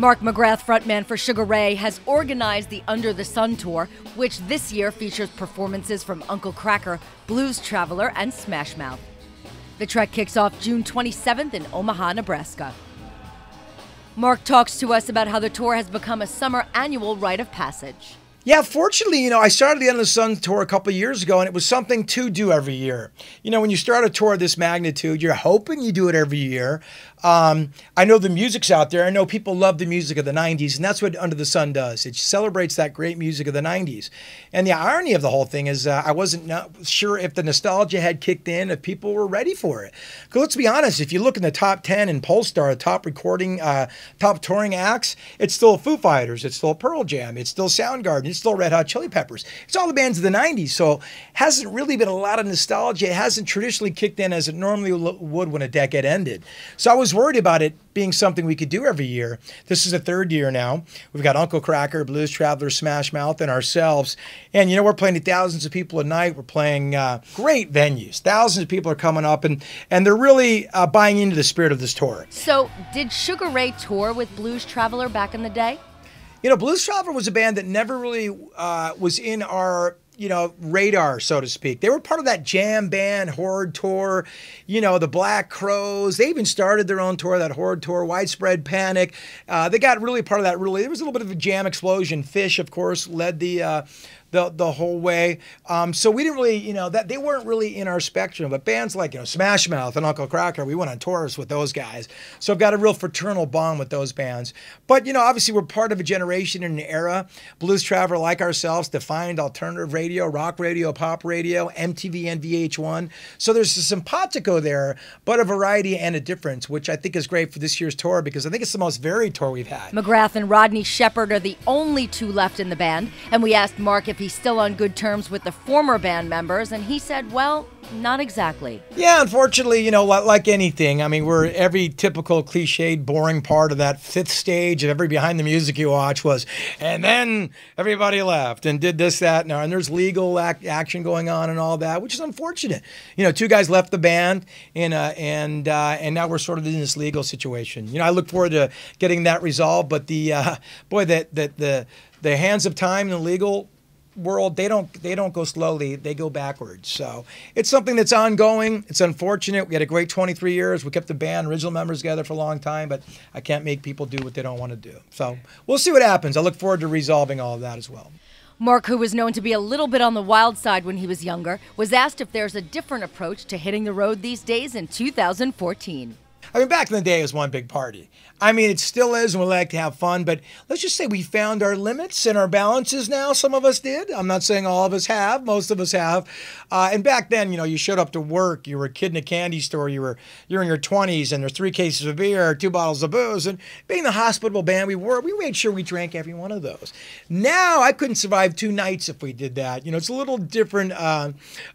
Mark McGrath, frontman for Sugar Ray, has organized the Under the Sun Tour, which this year features performances from Uncle Kracker, Blues Traveler, and Smash Mouth. The trek kicks off June 27th in Omaha, Nebraska. Mark talks to us about how the tour has become a summer annual rite of passage. Yeah, fortunately, I started the Under the Sun Tour a couple of years ago, and it was something to do every year. When you start a tour of this magnitude, you're hoping you do it every year. I know the music's out there. I know people love the music of the 90s, and that's what Under the Sun does. It celebrates that great music of the 90s. And the irony of the whole thing is I wasn't sure if the nostalgia had kicked in, if people were ready for it. Because let's be honest, if you look in the top 10 in Polestar, top touring acts, it's still Foo Fighters, it's still Pearl Jam, it's still Soundgarden, it's still Red Hot Chili Peppers. It's all the bands of the 90s, so hasn't really been a lot of nostalgia. It hasn't traditionally kicked in as it normally would when a decade ended. So I was worried about it being something we could do every year. This is the third year now. We've got Uncle Kracker, Blues Traveler, Smash Mouth, and ourselves. And we're playing to thousands of people a night. We're playing great venues. Thousands of people are coming up, and they're really buying into the spirit of this tour. So did Sugar Ray tour with Blues Traveler back in the day? Blues Traveler was a band that never really was in our radar, so to speak. They were part of that jam band Horde tour, the Black Crows. They even started their own tour, that Horde tour, Widespread Panic. They got really part of that. Really, there was a little bit of a jam explosion. Fish, of course, led the whole way. So we didn't really, that they weren't really in our spectrum. But bands like, Smash Mouth and Uncle Kracker, we went on tours with those guys. So I've got a real fraternal bond with those bands. But, obviously we're part of a generation and an era. Blues Traveler, like ourselves, defined alternative radio, rock radio, pop radio, MTV and VH1. So there's a simpatico there, but a variety and a difference, which I think is great for this year's tour because I think it's the most varied tour we've had. McGrath and Rodney Shepherd are the only two left in the band, and we asked Mark if he's still on good terms with the former band members, and he said, well, not exactly. Yeah, unfortunately, like anything, we're every typical cliched, boring part of that fifth stage of every behind the music you watch was, and then everybody left and did this, that, and there's legal action going on and all that, which is unfortunate. Two guys left the band, and now we're sort of in this legal situation. I look forward to getting that resolved, but the hands of time in the legal world, they don't go slowly, they go backwards. So it's something that's ongoing. It's unfortunate. We had a great 23 years. We kept the band original members together for a long time, but I can't make people do what they don't want to do. So we'll see what happens. I look forward to resolving all of that as well. Mark, who was known to be a little bit on the wild side when he was younger, was asked if there's a different approach to hitting the road these days in 2014. Back in the day, it was one big party. It still is, and we like to have fun, but let's just say we found our limits and our balances now. Some of us did. I'm not saying all of us have. Most of us have. And back then, you showed up to work. You were a kid in a candy store. You're in your 20s, and there's 3 cases of beer, 2 bottles of booze. And being the hospitable band we made sure we drank every one of those. Now, I couldn't survive 2 nights if we did that. It's a little different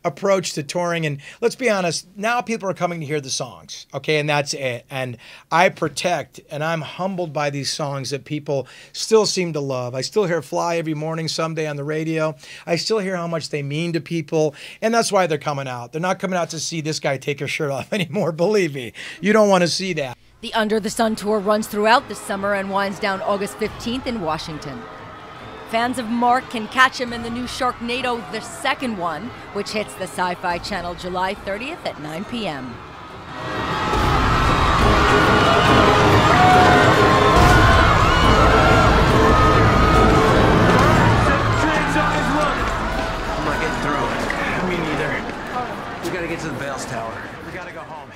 approach to touring. And let's be honest, now people are coming to hear the songs, okay? And that's it. And I protect and I'm humbled by these songs that people still seem to love. I still hear Fly every morning, someday on the radio. I still hear how much they mean to people, and that's why they're coming out. They're not coming out to see this guy take his shirt off anymore, believe me. You don't want to see that. The Under the Sun Tour runs throughout the summer and winds down August 15th in Washington. Fans of Mark can catch him in the new Sharknado, the second one, which hits the Sci-Fi Channel July 30th at 9 p.m. Me neither. We gotta get to the Bales Tower. We gotta go home.